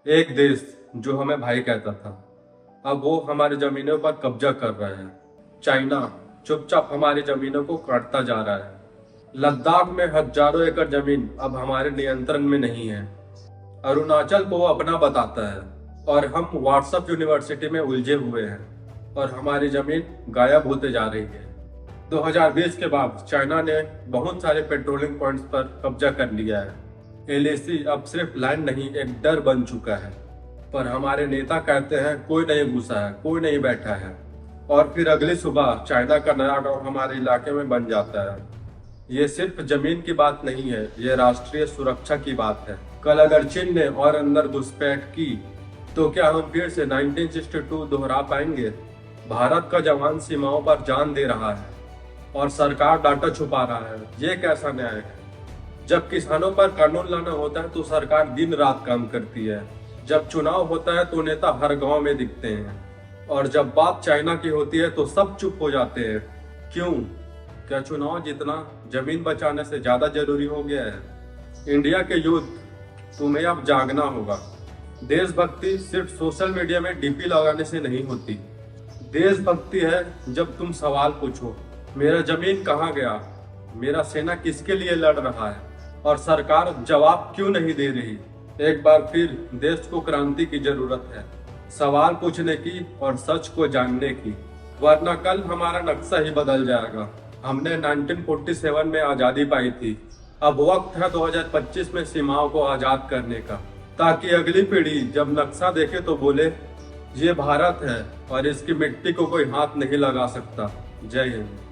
एक देश जो हमें भाई कहता था, अब वो हमारी जमीनों पर कब्जा कर रहा है। चाइना चुपचाप हमारी जमीनों को काटता जा रहा है। लद्दाख में हजारों एकड़ जमीन अब हमारे नियंत्रण में नहीं है। अरुणाचल को वो अपना बताता है और हम व्हाट्सएप यूनिवर्सिटी में उलझे हुए हैं और हमारी जमीन गायब होते जा रही है। 2020 के बाद चाइना ने बहुत सारे पेट्रोलिंग पॉइंट्स पर कब्जा कर लिया है। एलएसी अब सिर्फ लैंड नहीं, एक डर बन चुका है। पर हमारे नेता कहते हैं कोई नहीं घुसा है, कोई नहीं बैठा है, और फिर अगली सुबह चाइना का नया गांव हमारे इलाके में बन जाता है। ये सिर्फ जमीन की बात नहीं है, ये राष्ट्रीय सुरक्षा की बात है। कल अगर चीन ने और अंदर घुसपैठ की तो क्या हम फिर से 1962 दोहरा पाएंगे? भारत का जवान सीमाओं पर जान दे रहा है और सरकार डाटा छुपा रहा है। ये कैसा न्याय है? जब किसानों पर कानून लाना होता है तो सरकार दिन रात काम करती है। जब चुनाव होता है तो नेता हर गांव में दिखते हैं, और जब बात चाइना की होती है तो सब चुप हो जाते हैं। क्यों? क्या चुनाव जीतना जमीन बचाने से ज्यादा जरूरी हो गया है? इंडिया के युद्ध, तुम्हें अब जागना होगा। देशभक्ति सिर्फ सोशल मीडिया में डीपी लगाने से नहीं होती। देशभक्ति है जब तुम सवाल पूछो, मेरा जमीन कहाँ गया, मेरा सेना किसके लिए लड़ रहा है, और सरकार जवाब क्यों नहीं दे रही। एक बार फिर देश को क्रांति की जरूरत है, सवाल पूछने की और सच को जानने की, वरना कल हमारा नक्शा ही बदल जाएगा। हमने 1947 में आजादी पाई थी, अब वक्त है 2025 में सीमाओं को आजाद करने का, ताकि अगली पीढ़ी जब नक्शा देखे तो बोले ये भारत है और इसकी मिट्टी को कोई हाथ नहीं लगा सकता। जय हिंद।